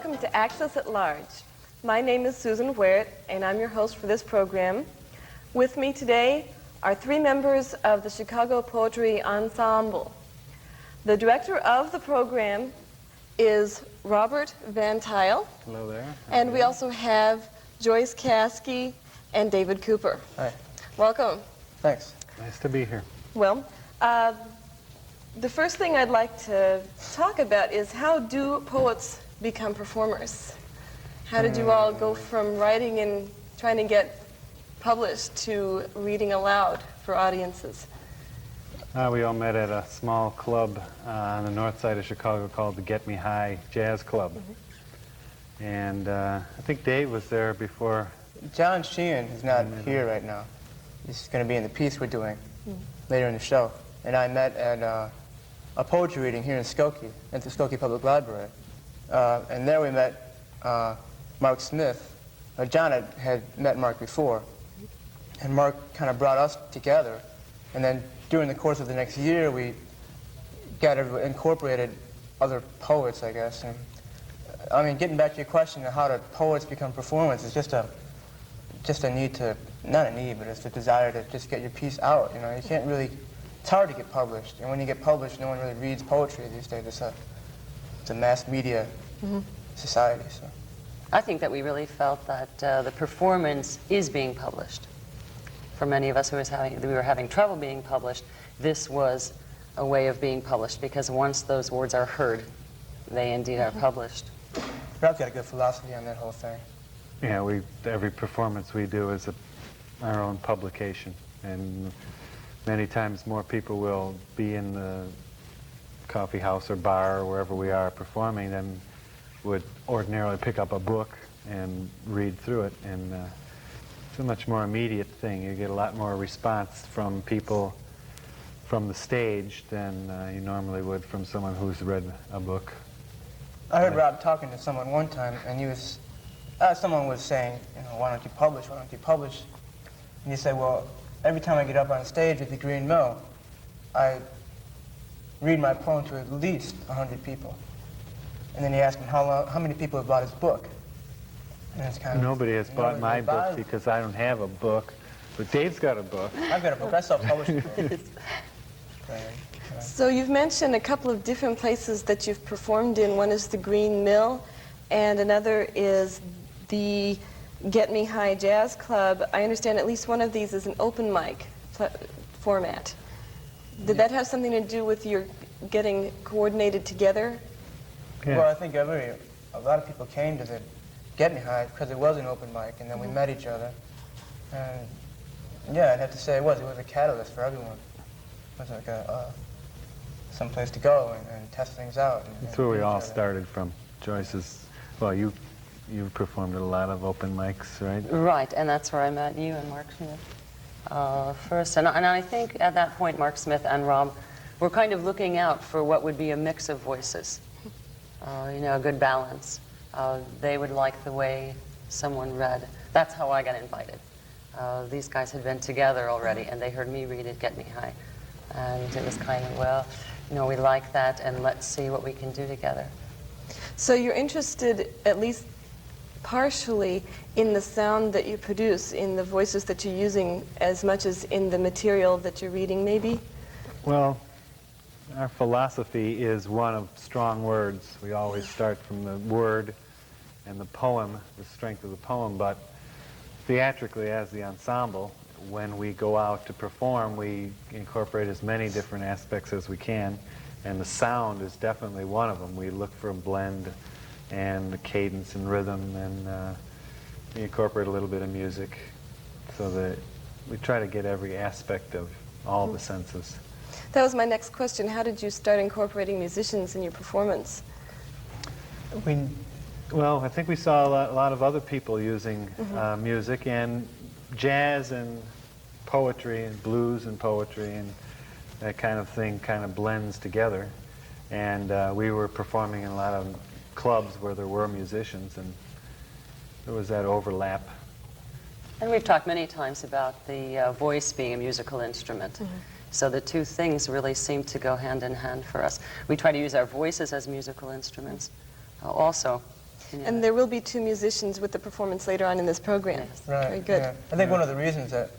welcome to Access at Large. My name is Susan Ware, and I'm your host for this program. With me today are three members of the Chicago Poetry Ensemble. The director of the program is Robert Van Tuyle. Hello there. And we also have Joyce Skokie and David Cooper. Hi. Welcome. Thanks. Nice to be here. Well, the first thing I'd like to talk about is how do poets become performers? How did you all go from writing and trying to get published to reading aloud for audiences? We all met at a small club on the north side of Chicago called the Get Me High Jazz Club. Mm-hmm. And I think Dave was there before. John Sheehan is not here right now. He's going to be in the piece we're doing later in the show. And I met at a poetry reading here in Skokie, at the Skokie Public Library. And there we met Mark Smith. John had met Mark before, and Mark kind of brought us together. And then during the course of the next year, we incorporated other poets, I guess. And I mean, getting back to your question of how do poets become performers, it's just a need to, not a need, but it's a desire to just get your piece out. You know, you can't really. It's hard to get published, and when you get published, no one really reads poetry these days. It's a mass media society. So, I think that we really felt that the performance is being published. For many of us who were having trouble being published, this was a way of being published, because once those words are heard, they indeed are published. Rob's got a good philosophy on that whole thing. Yeah, every performance we do is our own publication, and many times more people will be in the coffee house or bar or wherever we are performing than would ordinarily pick up a book and read through it. And it's a much more immediate thing. You get a lot more response from people from the stage than you normally would from someone who's read a book. I heard Rob talking to someone one time, and someone was saying, you know, why don't you publish, why don't you publish? And he said, well, every time I get up on stage at the Green Mill, I read my poem to at least 100 people. And then he asked me how many people have bought his book. And it's kind of, nobody has bought my book because I don't have a book, but Dave's got a book. I've got a book. I self-published a book. So you've mentioned a couple of different places that you've performed in. One is the Green Mill, and another is the Get Me High Jazz Club. I understand at least one of these is an open mic format. Did that have something to do with your getting coordinated together? Yeah. Well, I think a lot of people came to the Get Me High because it was an open mic, and then we met each other. And yeah, I'd have to say it was a catalyst for everyone. It was like some place to go and test things out. That's where we all started from. Joyce's, well, you performed at a lot of open mics, right? Right, and that's where I met you and Mark Smith first. And I think at that point, Mark Smith and Rob were kind of looking out for what would be a mix of voices, you know, a good balance. They would like the way someone read. That's how I got invited. These guys had been together already, and they heard me read it, Get Me High. And it was kind of, well, you know, we like that, and let's see what we can do together. So you're interested, at least partially, in the sound that you produce, in the voices that you're using, as much as in the material that you're reading, maybe? Well, our philosophy is one of strong words. We always start from the word and the poem, the strength of the poem, but theatrically, as the ensemble, when we go out to perform, we incorporate as many different aspects as we can, and the sound is definitely one of them. We look for a blend and the cadence and rhythm, and we incorporate a little bit of music, so that we try to get every aspect of all the senses. That was my next question. How did you start incorporating musicians in your performance? Well, I think we saw a lot of other people using music, and jazz and poetry and blues and poetry and that kind of thing kind of blends together. And we were performing in a lot of clubs where there were musicians, and there was that overlap. And we've talked many times about the voice being a musical instrument. So the two things really seem to go hand in hand for us. We try to use our voices as musical instruments also, And there will be 2 musicians with the performance later on in this program. Yes. Right. Very good. Yeah. I think one of the reasons that,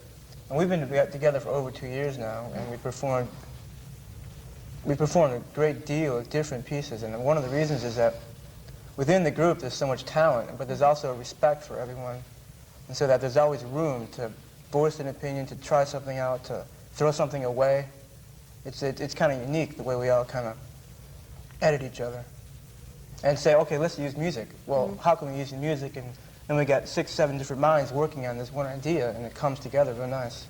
and we've been together for over 2 years now, and we performed a great deal of different pieces, and one of the reasons is that within the group there's so much talent, but there's also respect for everyone, and so that there's always room to voice an opinion, to try something out, to throw something away. It's kind of unique the way we all kind of edit each other and say, okay, let's use music. Well, how can we use the music? And then we got 6, 7 different minds working on this one idea, and it comes together real nice.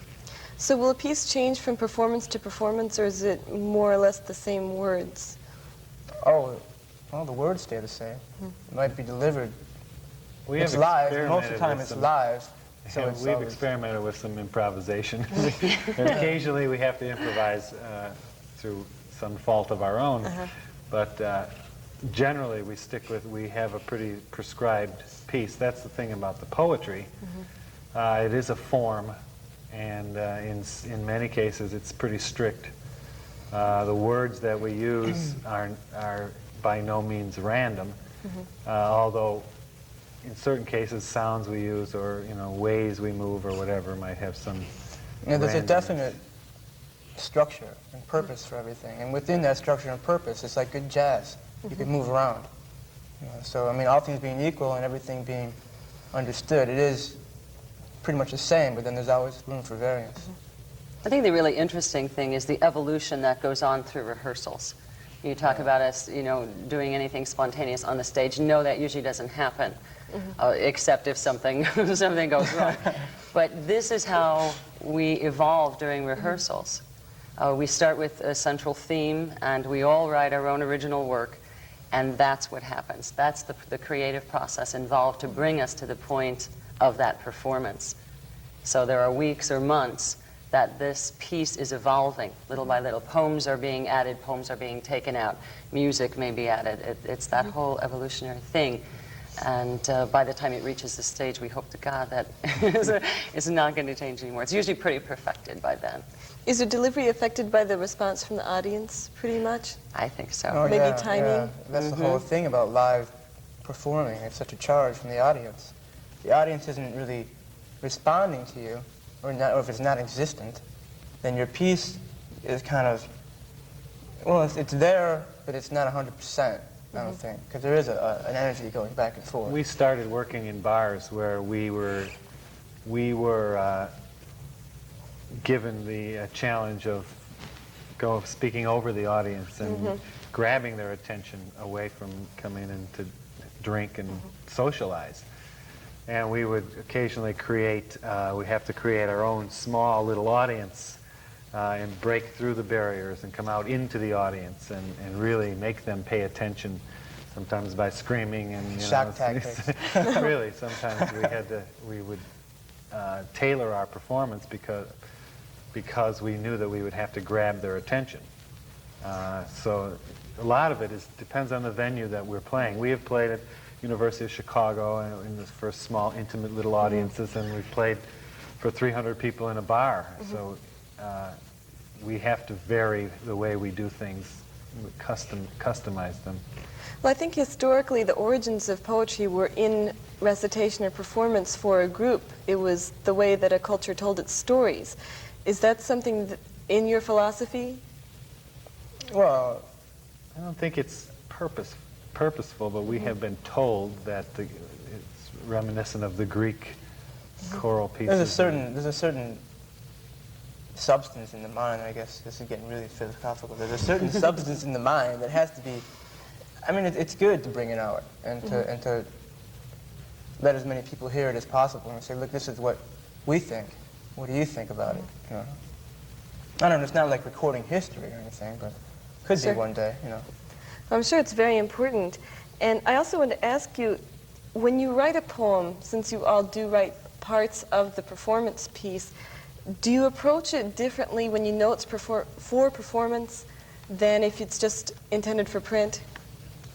So will a piece change from performance to performance, or is it more or less the same words? Oh, well, the words stay the same. It might be delivered. It's live. Most of the time it's live. So it's we've always experimented with some improvisation. And occasionally we have to improvise through some fault of our own. But generally we have a pretty prescribed piece. That's the thing about the poetry. It is a form, and in many cases it's pretty strict. The words that we use are by no means random, although in certain cases sounds we use or ways we move or whatever might have some there's a randomness. definite structure and purpose for everything, and within that structure and purpose it's like good jazz. You can move around. So I mean, all things being equal and everything being understood, it is pretty much the same, but then there's always room for variance. I think the really interesting thing is the evolution that goes on through rehearsals. You talk about us, doing anything spontaneous on the stage. No, that usually doesn't happen, except if something goes wrong. But this is how we evolve during rehearsals. We start with a central theme, and we all write our own original work, and that's what happens. That's the creative process involved to bring us to the point of that performance. So there are weeks or months that this piece is evolving little by little. Poems are being added, poems are being taken out, music may be added. It's that whole evolutionary thing. And by the time it reaches the stage, we hope to God that it's not going to change anymore. It's usually pretty perfected by then. Is the delivery affected by the response from the audience, pretty much? I think so. Oh, Maybe yeah, timing? yeah. That's the whole thing about live performing. It's such a charge from the audience. The audience isn't really responding to you, or if it's not existent, then your piece is kind of, well, it's there, but it's not 100%, I don't think, because there is an energy going back and forth. We started working in bars where we were given the challenge of speaking over the audience and grabbing their attention away from coming in to drink and socialize. And we would occasionally we have to create our own small little audience and break through the barriers and come out into the audience and really make them pay attention, sometimes by screaming and shock tactics. Really, sometimes we would tailor our performance because we knew that we would have to grab their attention. So a lot of it depends on the venue that we're playing. We have played at University of Chicago in the first small, intimate little audiences, and we've played for 300 people in a bar. So we have to vary the way we do things, customize them. Well, I think historically the origins of poetry were in recitation or performance for a group. It was the way that a culture told its stories. Is that something in your philosophy? Well, I don't think it's purposeful, but we have been told that it's reminiscent of the Greek choral pieces. there's a certain substance in the mind, I guess. This is getting really philosophical. There's a certain substance in the mind that has to be, I mean, it's good to bring it out and to let as many people hear it as possible and say, look, this is what we think. What do you think about it? I don't know, it's not like recording history or anything, but could be one day, I'm sure it's very important. And I also want to ask you, when you write a poem, since you all do write parts of the performance piece, do you approach it differently when you know it's for performance than if it's just intended for print?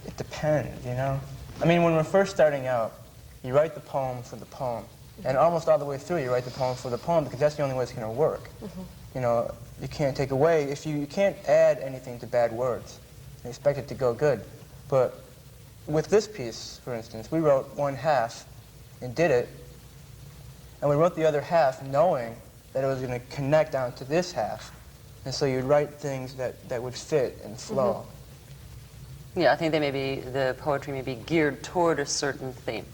It depends, I mean, when we're first starting out, you write the poem for the poem. And almost all the way through, you write the poem for the poem because that's the only way it's going to work. You can't take away, you can't add anything to bad words and expect it to go good. But with this piece, for instance, we wrote one half and did it, and we wrote the other half knowing that it was going to connect down to this half. And so you'd write things that would fit and flow. Yeah, I think the poetry may be geared toward a certain theme.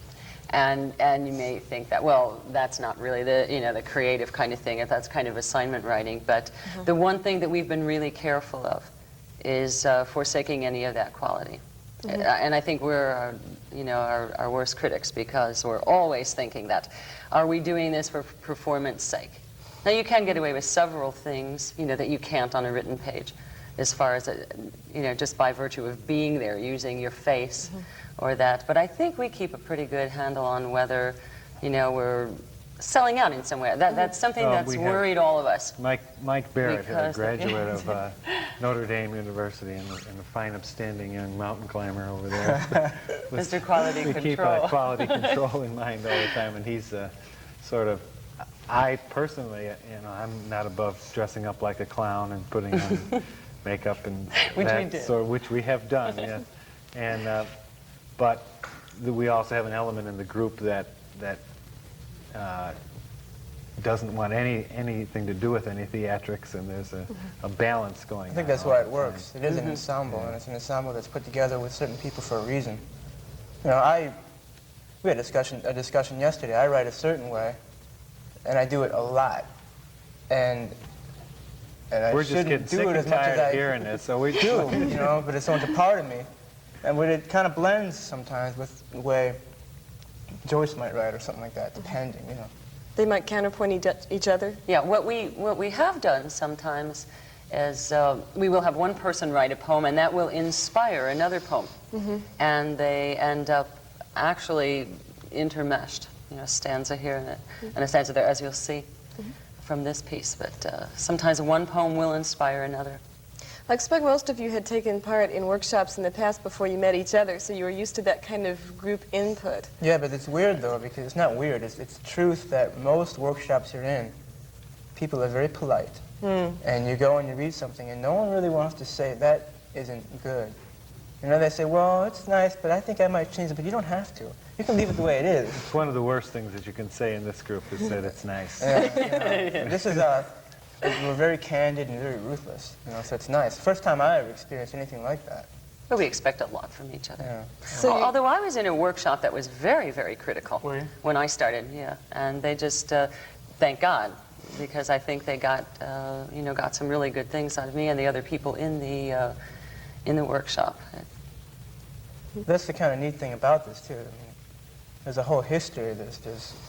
And you may think that, well, that's not really the creative kind of thing, if that's kind of assignment writing. But the one thing that we've been really careful of is forsaking any of that quality. And I think we're our worst critics, because we're always thinking that, are we doing this for performance sake? Now, you can get away with several things, that you can't on a written page, as far as, just by virtue of being there, using your face or that. But I think we keep a pretty good handle on whether, we're selling out in some way. That's something that's worried all of us. Mike Barrett, a graduate of Notre Dame University, and a fine, upstanding young mountain climber over there. Mr. Quality Control. We keep quality control in mind all the time, and he's sort of, I personally, I'm not above dressing up like a clown and putting on makeup and which we have done, yes. And but we also have an element in the group that doesn't want anything to do with any theatrics, and there's a balance going on. I think that's why it works. It is an ensemble, and it's an ensemble that's put together with certain people for a reason. We had a discussion yesterday. I write a certain way, and I do it a lot, and I shouldn't do it as much as I hearing it, so we do, but it's so much a part of me, and it kind of blends sometimes with the way Joyce might write or something like that, depending, They might counterpoint each other? Yeah, what we have done sometimes is we will have one person write a poem, and that will inspire another poem, and they end up actually intermeshed. A stanza here and a stanza there, as you'll see from this piece. But sometimes one poem will inspire another. I expect most of you had taken part in workshops in the past before you met each other, so you were used to that kind of group input. Yeah, but it's weird, though, because it's not weird. It's truth that most workshops you're in, people are very polite. And you go and you read something, and no one really wants to say, that isn't good. They say, well, it's nice, but I think I might change it. But you don't have to. You can leave it the way it is. It's one of the worst things that you can say in this group, is that it's nice. This is we're very candid and very ruthless, so it's nice. First time I ever experienced anything like that. But we expect a lot from each other. Yeah. So although I was in a workshop that was very, very critical when I started, and they just, thank God, because I think they got some really good things out of me and the other people in the workshop. That's the kind of neat thing about this, too. There's a whole history.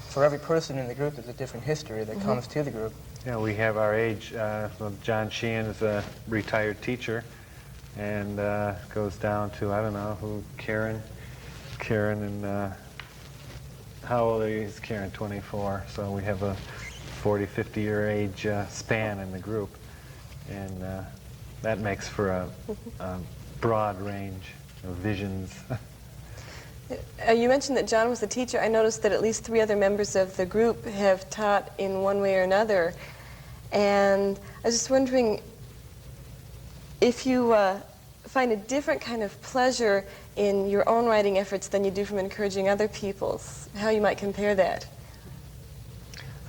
For every person in the group, there's a different history that comes to the group. Yeah, we have our age. John Sheehan is a retired teacher, and goes down to, I don't know, who, Karen, and how old is Karen? 24. So we have a 40, 50-year age span in the group, and that makes for a broad range of visions. You mentioned that John was a teacher. I noticed that at least 3 other members of the group have taught in one way or another. And I was just wondering if you find a different kind of pleasure in your own writing efforts than you do from encouraging other people's, how you might compare that.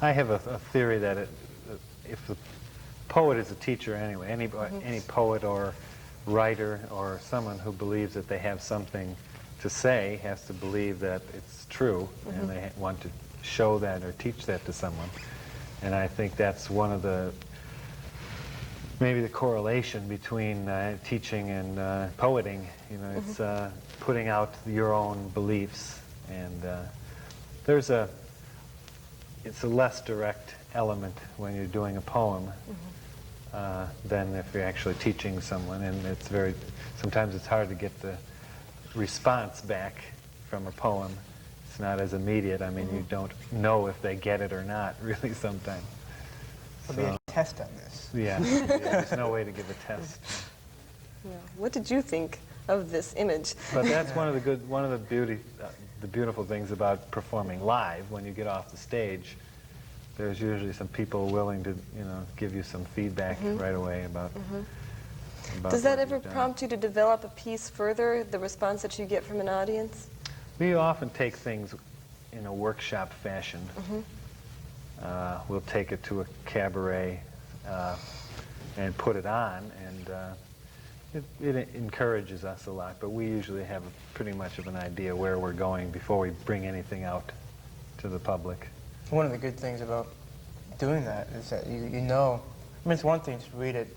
I have a theory that if the poet is a teacher anyway, any poet or writer or someone who believes that they have something to say has to believe that it's true, and they want to show that or teach that to someone. And I think that's one of maybe the correlation between teaching and poeting. It's putting out your own beliefs, and it's a less direct element when you're doing a poem than if you're actually teaching someone, and sometimes it's hard to get the response back from a poem. It's not as immediate. You don't know if they get it or not, really, sometimes. There'll be a test on this. Yeah, there's no way to give a test. Yeah. What did you think of this image? But that's one of the beautiful things about performing live. When you get off the stage, there's usually some people willing to, give you some feedback right away about about Does that what ever we've done. prompt you to develop a piece further, the response that you get from an audience? We often take things in a workshop fashion. We'll take it to a cabaret and put it on, and it encourages us a lot, but we usually have pretty much of an idea where we're going before we bring anything out to the public. One of the good things about doing that is that you know, I mean, it's one thing to read it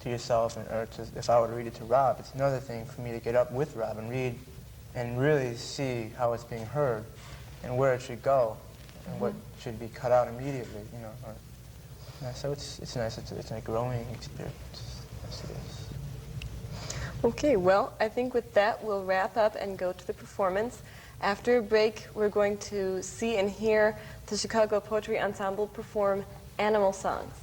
to yourself, or if I were to read it to Rob, it's another thing for me to get up with Rob and read and really see how it's being heard and where it should go and what should be cut out immediately, you know. So it's nice. It's a growing experience. Yes, it is. Okay, well, I think with that we'll wrap up and go to the performance. After a break, we're going to see and hear the Chicago Poetry Ensemble perform animal songs.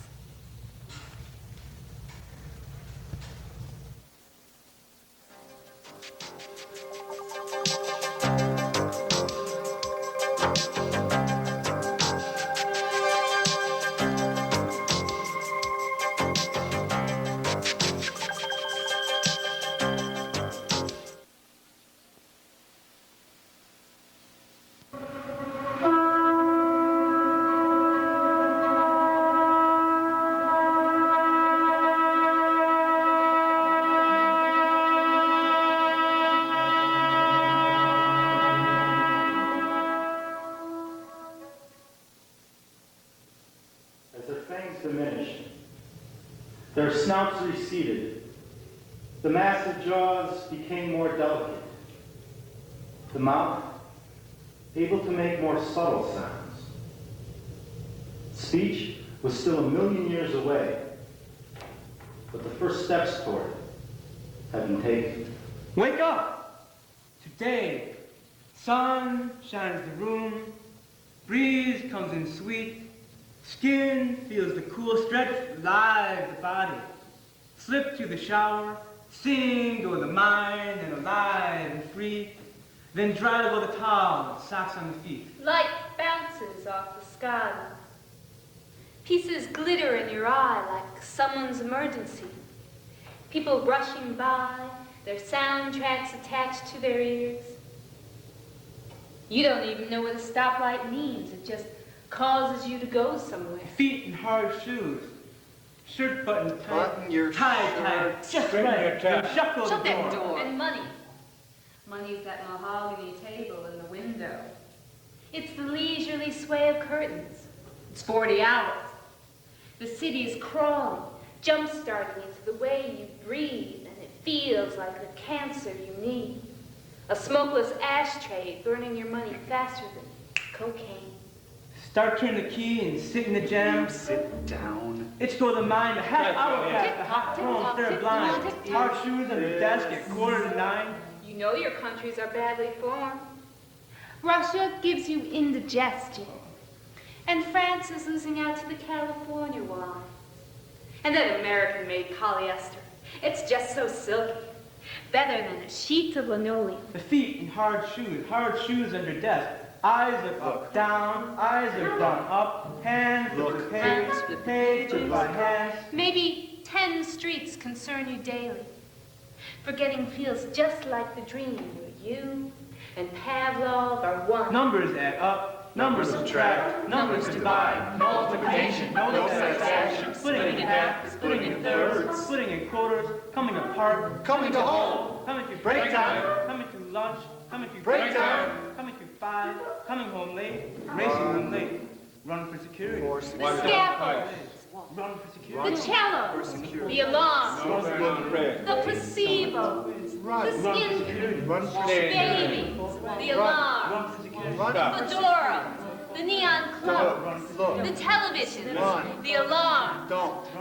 Diminished. Their snouts receded. The massive jaws became more delicate. The mouth, able to make more subtle sounds. Speech was still a million years away, but the first steps toward it had been taken. Wake up! Today, sun shines the room, breeze comes in sweet, skin feels the cool stretch, live the body. Slip to the shower, sing o'er the mind and alive and free. Then dry the little towel, socks on the feet. Light bounces off the sky. Pieces glitter in your eye like someone's emergency. People rushing by, their soundtracks attached to their ears. You don't even know what a stoplight means. It just causes you to go somewhere. Feet in hard shoes, shirt button tight, Button your tie tight, just right, and shuffle Shut the that door. door. And money. Money's that mahogany table in the window. It's the leisurely sway of curtains. It's 40 hours. The city is crawling, jump-starting into the way you breathe, and it feels like the cancer you need. A smokeless ashtray burning your money faster than cocaine. Start turning the key and sit in the jam. Sit down. It's go the mind, a half hour past the hot home, stare blind. Hard shoes on the desk at 8:45. You know your countries are badly formed. Russia gives you indigestion. And France is losing out to the California wine. And that American-made polyester. It's just so silky. Better than a sheet of linoleum. The feet in hard shoes under desk. Eyes look up, down, eyes look down, up, hands look page, page to by hands. Maybe 10 streets concern you daily. Forgetting feels just like the dream where you and Pavlov are one. Numbers add up, numbers subtract, numbers divide, multiplication, no satisfaction, splitting in half, splitting in thirds, splitting in quarters, coming apart, Coming to home. coming to Break time. coming to lunch, coming to Break time. coming to 5, coming home late, racing home late, run for security. The scaffold, Run for security. the cello, the alarm, the placebo, the skin, baby, the alarm, Run for security. fedora, the neon club, the television, the alarm,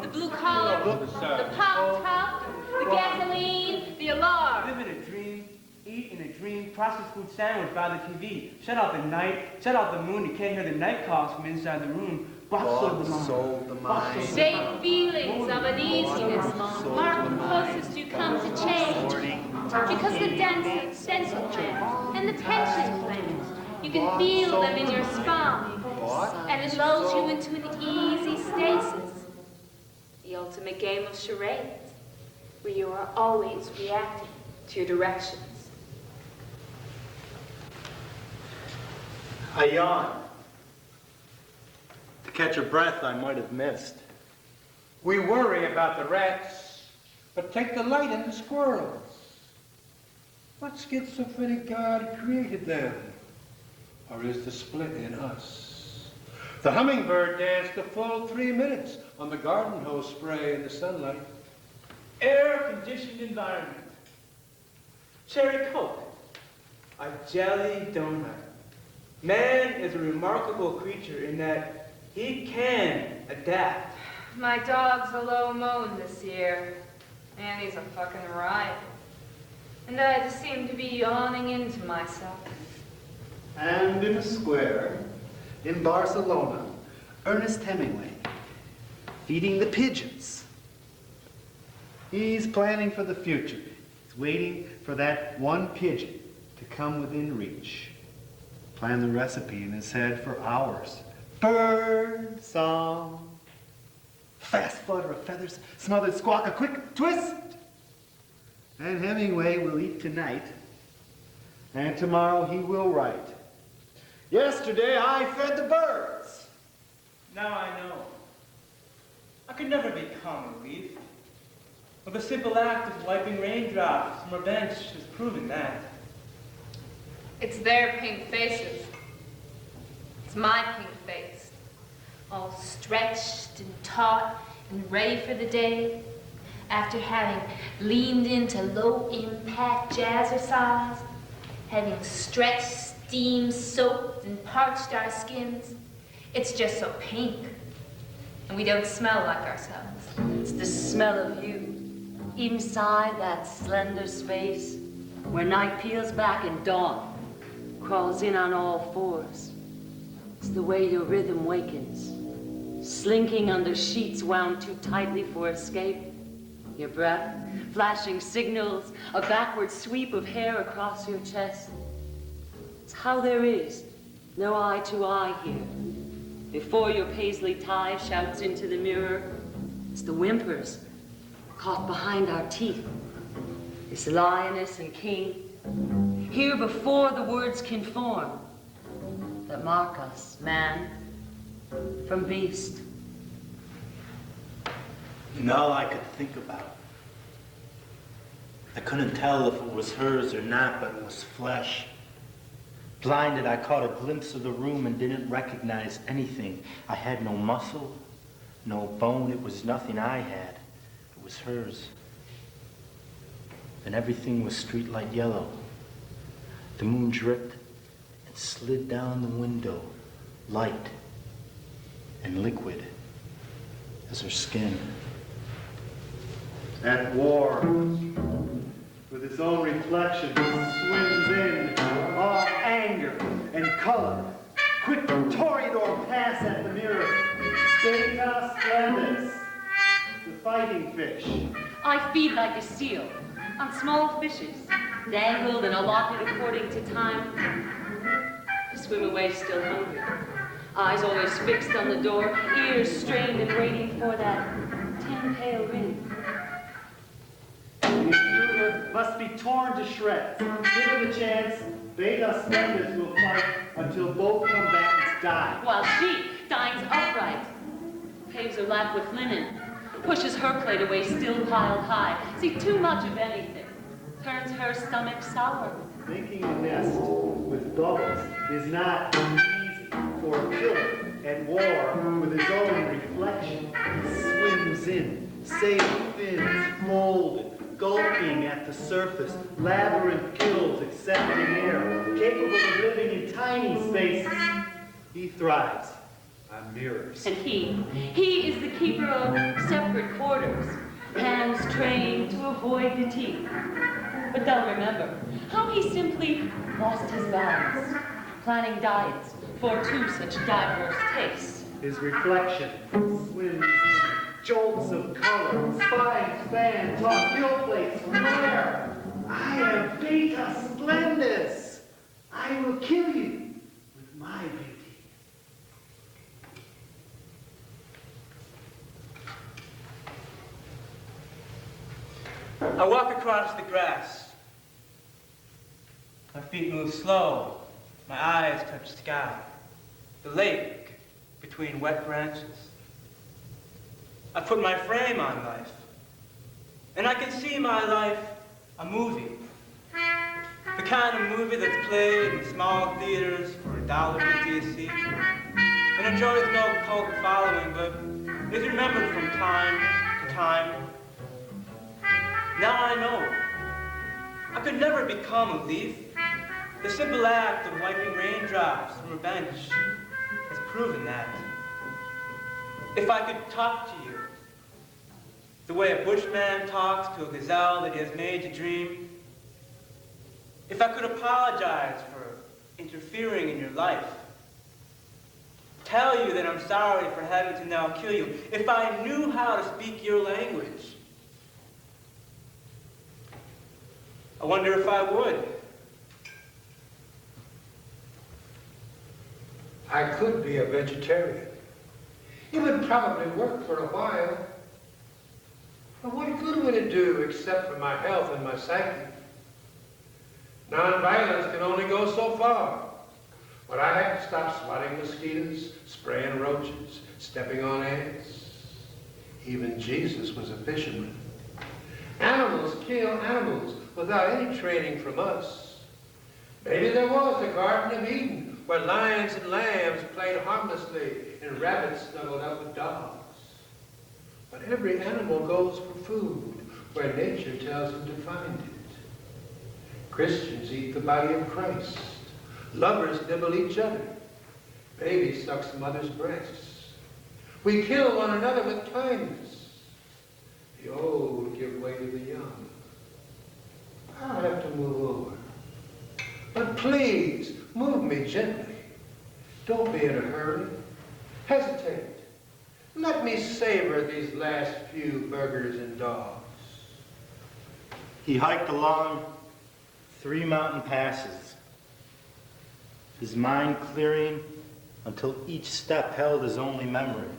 the blue collar, the pop top, the gasoline, the alarm. Live in a dream, eat in a dream, processed food sandwich by the TV. Shut out the night, shut out the moon, you can't hear the night calls from inside the room. Bustle the mind. Vague feelings of uneasiness mark the closest you come to change. Because the dental plan and the pension plan, you can feel them in your spine. And it lulls you into an easy stasis. The ultimate game of charades. where you are always reacting to your directions. I yawn. To catch a breath I might have missed. We worry about the rats, but take delight in the squirrels. What schizophrenic God created them? Or is the split in us? The hummingbird danced a full 3 minutes on the garden hose spray in the sunlight. Air-conditioned environment. Cherry Coke. A jelly donut. Man is a remarkable creature in that he can adapt. My dog's a low moan this year, and he's a fucking riot. And I just seem to be yawning into myself. And in a square in Barcelona, Ernest Hemingway, feeding the pigeons. He's planning for the future. He's waiting for that one pigeon to come within reach. Planned the recipe in his head for hours. Bird song, fast flutter of feathers, smothered squawk, a quick twist. And Hemingway will eat tonight, and tomorrow he will write. Yesterday I fed the birds. Now I know. I could never become a leaf. But the simple act of wiping raindrops from a bench has proven that. It's their pink faces. It's my pink face. All stretched and taut and ready for the day. After having leaned into low-impact jazzercise, having stretched, steamed, soaked, and parched our skins, it's just so pink. And we don't smell like ourselves. It's the smell of you, inside that slender space, where night peels back and dawn crawls in on all fours. It's the way your rhythm wakens, slinking under sheets wound too tightly for escape. Your breath, flashing signals, a backward sweep of hair across your chest. It's how there is no eye to eye here. Before your paisley tie shouts into the mirror, it's the whimpers caught behind our teeth. It's lioness and king, here before the words can form, that mark us, man, from beast. And all I could think about. I couldn't tell if it was hers or not, but it was flesh. Blinded, I caught a glimpse of the room and didn't recognize anything. I had no muscle, no bone. It was nothing I had. It was hers. And everything was streetlight yellow. The moon dripped and slid down the window, light and liquid as her skin. At war with his own reflection, swims in all anger and color. Quick toreador pass at the mirror. Beta splendens, the fighting fish. I feed like a seal on small fishes, dangled and allotted according to time. I swim away still hungry, eyes always fixed on the door, ears strained and waiting for that tin pail ring. The intruder must be torn to shreds. Given the chance, Beta splendens will fight until both combatants die. While she dines upright, paves her lap with linen, pushes her plate away still piled high. See, too much of anything turns her stomach sour. Making a nest with bubbles is not easy for a killer at war with his own reflection. He swims in, sail fins folded, gulping at the surface, labyrinth gills accepting air, capable of living in tiny spaces. He thrives on mirrors. And he is the keeper of separate quarters, hands trained to avoid the teeth. But they'll remember how he simply lost his balance, planning diets for two such diverse tastes. His reflection swims in jolts of color, spines fan, talk, gill plates from where? I am Beta Splendens. I will kill you with my beauty. I walk across the grass. My feet move slow. My eyes touch sky. The lake between wet branches. I put my frame on life. And I can see my life a movie. The kind of movie that's played in small theaters for $1.50 a seat. And enjoys no cult following, but is remembered from time to time. Now I know. I could never become a leaf. The simple act of wiping raindrops from a bench has proven that. If I could talk to you, the way a bushman talks to a gazelle that he has made to dream, if I could apologize for interfering in your life, tell you that I'm sorry for having to now kill you, if I knew how to speak your language, I wonder if I would. I could be a vegetarian. It would probably work for a while. But what good would it do except for my health and my psyche? Nonviolence can only go so far. But I have to stop swatting mosquitoes, spraying roaches, stepping on ants. Even Jesus was a fisherman. Animals kill animals without any training from us. Maybe there was the Garden of Eden, where lions and lambs played harmlessly and rabbits snuggled up with dogs. But every animal goes for food where nature tells him to find it. Christians eat the body of Christ. Lovers nibble each other. Babies suck mother's breasts. We kill one another with kindness. The old give way to the young. I'll have to move over. But please, move me gently. Don't be in a hurry. Hesitate. Let me savor these last few burgers and dogs. He hiked along 3 mountain passes, his mind clearing until each step held his only memory.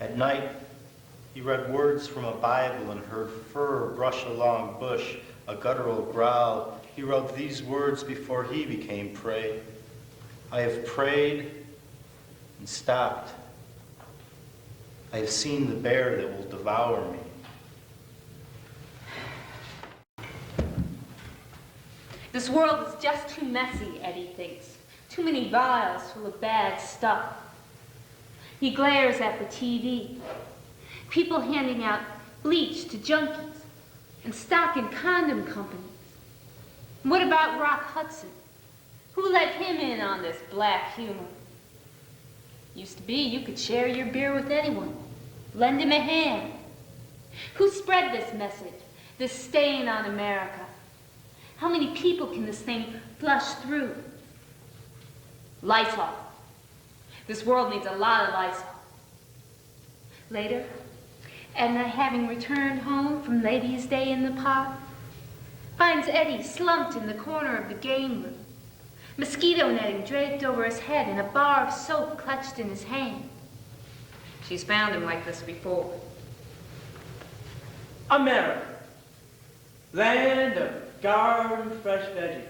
At night, he read words from a Bible and heard fur brush along bush, a guttural growl. He wrote these words before he became prey. I have prayed and stopped. I have seen the bear that will devour me. This world is just too messy, Eddie thinks. Too many vials full of bad stuff. He glares at the TV. People handing out bleach to junkies and stock in condom companies. What about Rock Hudson? Who let him in on this black humor? Used to be you could share your beer with anyone. Lend him a hand. Who spread this message, this stain on America? How many people can this thing flush through? Lysol. This world needs a lot of Lysol. Later, Edna, having returned home from Ladies' Day in the Park, finds Eddie slumped in the corner of the game room, mosquito netting draped over his head and a bar of soap clutched in his hand. She's found him like this before. America, land of garden fresh veggies,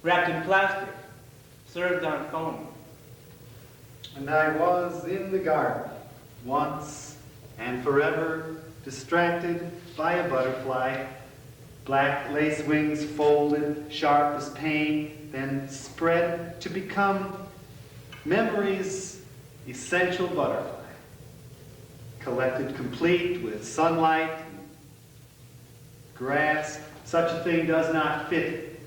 wrapped in plastic, served on foam. And I was in the garden, once and forever, distracted by a butterfly, black lace wings folded, sharp as pain, then spread to become memory's essential butterfly, collected complete with sunlight, grass. Such a thing does not fit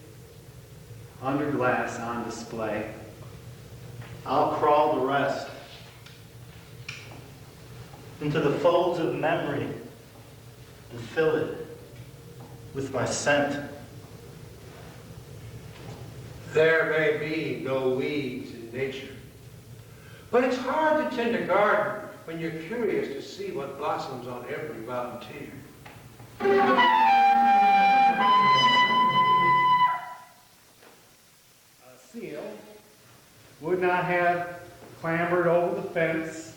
under glass on display. I'll crawl the rest into the folds of memory and fill it with my scent. There may be no weeds in nature, but it's hard to tend a garden when you're curious to see what blossoms on every volunteer. A seal would not have clambered over the fence,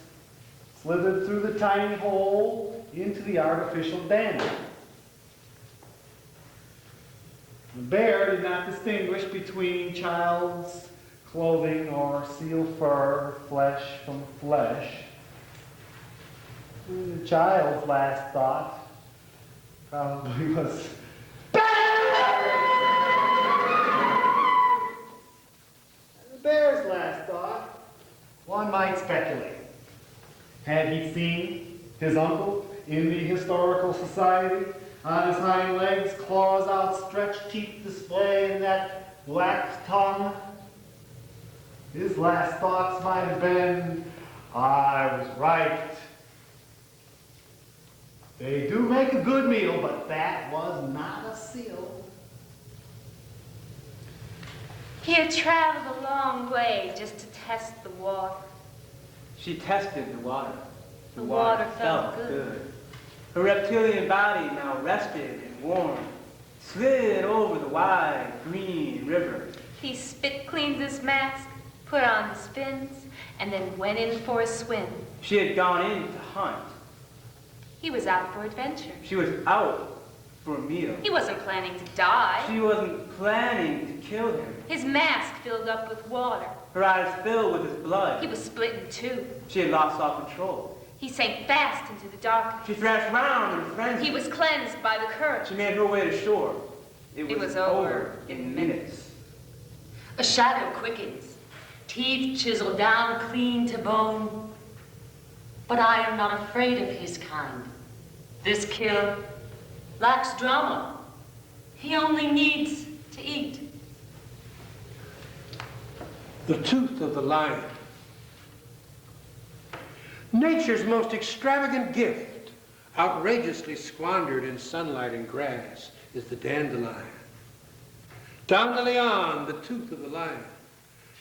slithered through the tiny hole, into the artificial dandy. The bear did not distinguish between child's clothing or seal fur, flesh from flesh. The child's last thought probably was, the bear's last thought, one might speculate. Had he seen his uncle in the historical society, on his hind legs, claws outstretched, teeth displaying that black tongue? His last thoughts might have been, I was right. They do make a good meal, but that was not a seal. He had traveled a long way just to test the water. She tested the water. The water felt good. Her reptilian body now rested and warm, slid over the wide green river. He spit cleaned his mask, put on his fins, and then went in for a swim. She had gone in to hunt. He was out for adventure. She was out for a meal. He wasn't planning to die. She wasn't planning to kill him. His mask filled up with water. Her eyes filled with his blood. He was split in two. She had lost all control. He sank fast into the darkness. She thrashed round in a frenzy. He was cleansed by the current. She made her way to shore. It was over in minutes. A shadow quickens, teeth chisel down clean to bone. But I am not afraid of his kind. This killer lacks drama. He only needs to eat. The tooth of the lion. Nature's most extravagant gift, outrageously squandered in sunlight and grass, is the dandelion. Dandelion, the tooth of the lion.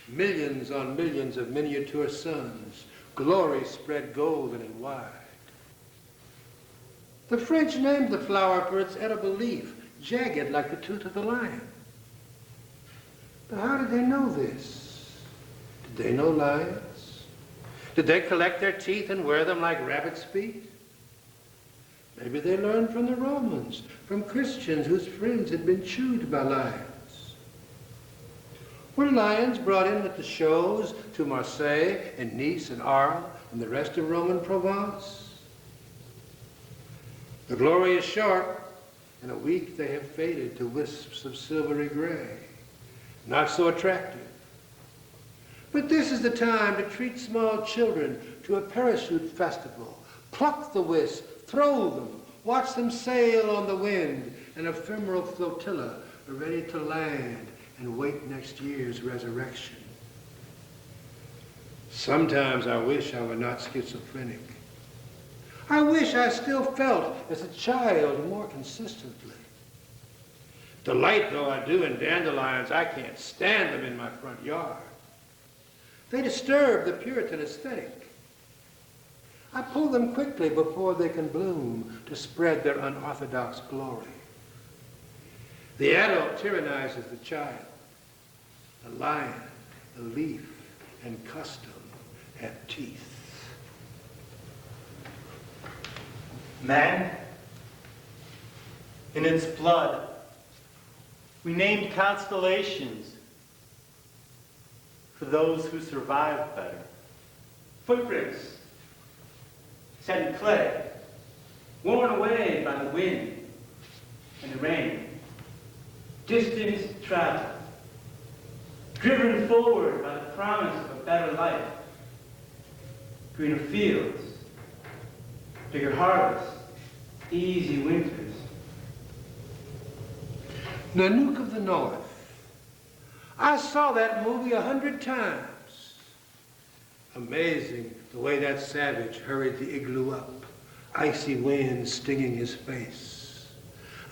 Millions on millions of miniature suns, glory spread golden and wide. The French named the flower for its edible leaf, jagged like the tooth of the lion. But how did they know this? Did they know lions? Did they collect their teeth and wear them like rabbit's feet? Maybe they learned from the Romans, from Christians whose friends had been chewed by lions. Were lions brought in at the shows to Marseille and Nice and Arles and the rest of Roman Provence? The glory is short. In a week they have faded to wisps of silvery gray, not so attractive. But this is the time to treat small children to a parachute festival. Pluck the wisp, throw them, watch them sail on the wind, an ephemeral flotilla ready to land and wait next year's resurrection. Sometimes I wish I were not schizophrenic. I wish I still felt as a child more consistently. Delight though I do in dandelions, I can't stand them in my front yard. They disturb the Puritan aesthetic. I pull them quickly before they can bloom to spread their unorthodox glory. The adult tyrannizes the child. The lion, the leaf, and custom have teeth. Man, in its blood, we named constellations for those who survived better. Footprints, set in clay, worn away by the wind and the rain. Distance traveled, driven forward by the promise of a better life. Greener fields, bigger harvests, easy winters. Nanook of the North. I saw that movie 100 times. Amazing the way that savage hurried the igloo up, icy winds stinging his face.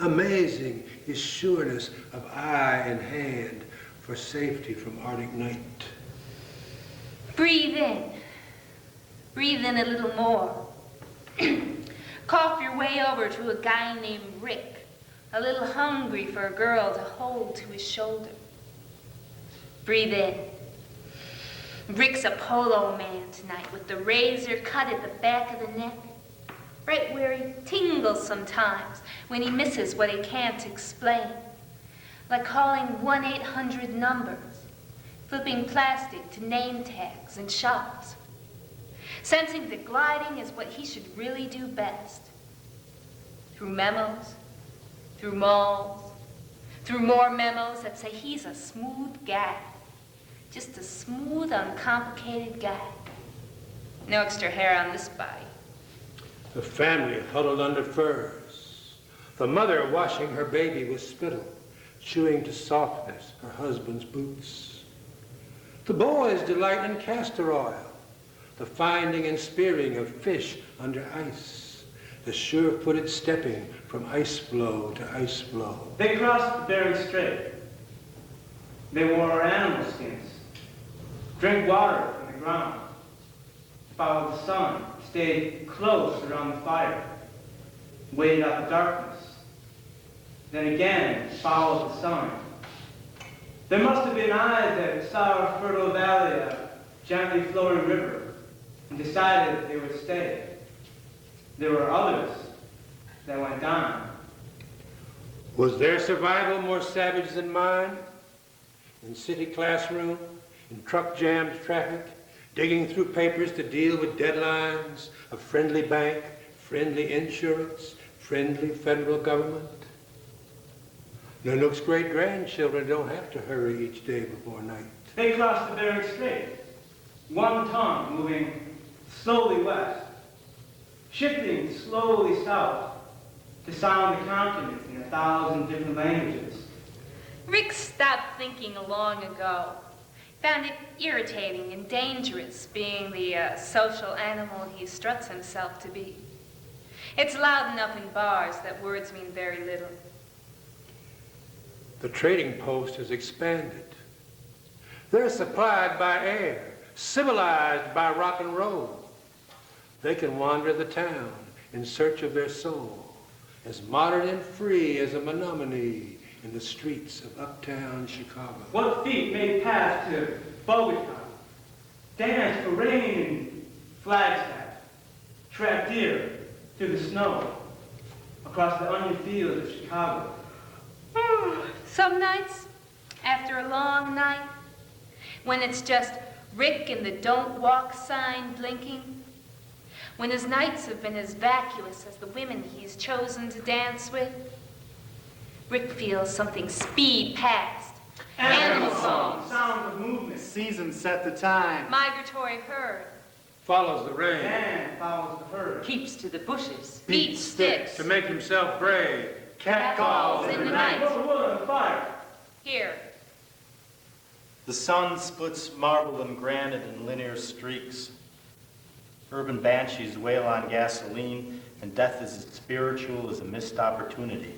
Amazing his sureness of eye and hand for safety from Arctic night. Breathe in. Breathe in a little more. Cough your way over to a guy named Rick, a little hungry for a girl to hold to his shoulder. Breathe in. Rick's a polo man tonight with the razor cut at the back of the neck. right where he tingles sometimes when he misses what he can't explain. Like calling 1-800 numbers, flipping plastic to name tags in shops. Sensing that gliding is what he should really do best. Through memos, through malls, through more memos that say he's a smooth guy. Just a smooth, uncomplicated guy. No extra hair on this body. The family huddled under furs. The mother washing her baby with spittle, chewing to softness her husband's boots. The boys delight in castor oil, the finding and spearing of fish under ice, the sure-footed stepping from ice floe to ice floe. They crossed Bering Strait. They wore animal skins, drank water from the ground, followed the sun, stayed close around the fire, waited out the darkness, then again followed the sun. There must have been eyes that saw a fertile valley, a gently flowing river, and decided they would stay. There were others that went on. Was their survival more savage than mine? In city classroom, in truck-jammed traffic, digging through papers to deal with deadlines, a friendly bank, friendly insurance, friendly federal government. Nanook's great-grandchildren don't have to hurry each day before night. They crossed the Bering Strait, one tongue moving slowly west, shifting slowly south to sound the continent in 1,000 different languages. Rick stopped thinking long ago. Found it irritating and dangerous being the social animal he struts himself to be. It's loud enough in bars that words mean very little. The trading post has expanded. They're supplied by air, civilized by rock and roll. They can wander the town in search of their soul, as modern and free as a Menominee in the streets of uptown Chicago. What feet made path to Bogota, dance for rain in Flagstaff, track deer through the snow, across the onion fields of Chicago. Some nights, after a long night, when it's just Rick and the don't walk sign blinking, when his nights have been as vacuous as the women he's chosen to dance with, Rick feels something speed past. Animal songs. Sound of movement. Season set the time. Migratory herd. Follows the rain. Man follows the herd. Keeps to the bushes. Beat sticks. To make himself brave. Cat calls in the night. Put the wood on the fire. Here. The sun splits marble and granite in linear streaks. Urban banshees wail on gasoline, and death is as spiritual as a missed opportunity.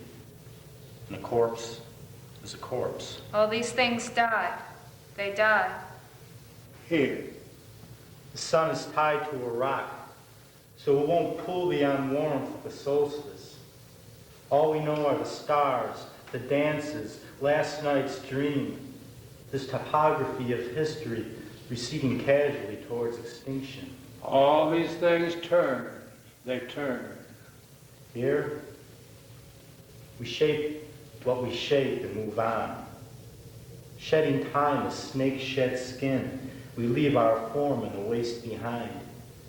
And a corpse is a corpse. All these things die. They die. Here, the sun is tied to a rock, so it won't pull thee on warmth at the solstice. All we know are the stars, the dances, last night's dream, this topography of history receding casually towards extinction. All these things turn. They turn. Here, we shape what we shape and move on. Shedding time as snakes shed skin, we leave our form and the waste behind,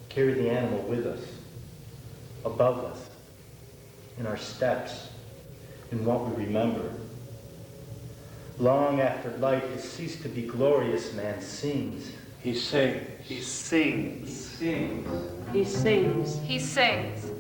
carry the animal with us, above us, in our steps, in what we remember. Long after life has ceased to be glorious, man sings. He sings. He sings. He sings. He sings. He sings.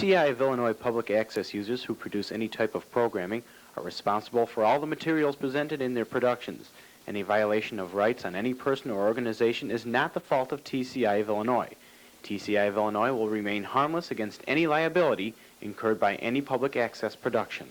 TCI of Illinois public access users who produce any type of programming are responsible for all the materials presented in their productions. Any violation of rights on any person or organization is not the fault of TCI of Illinois. TCI of Illinois will remain harmless against any liability incurred by any public access production.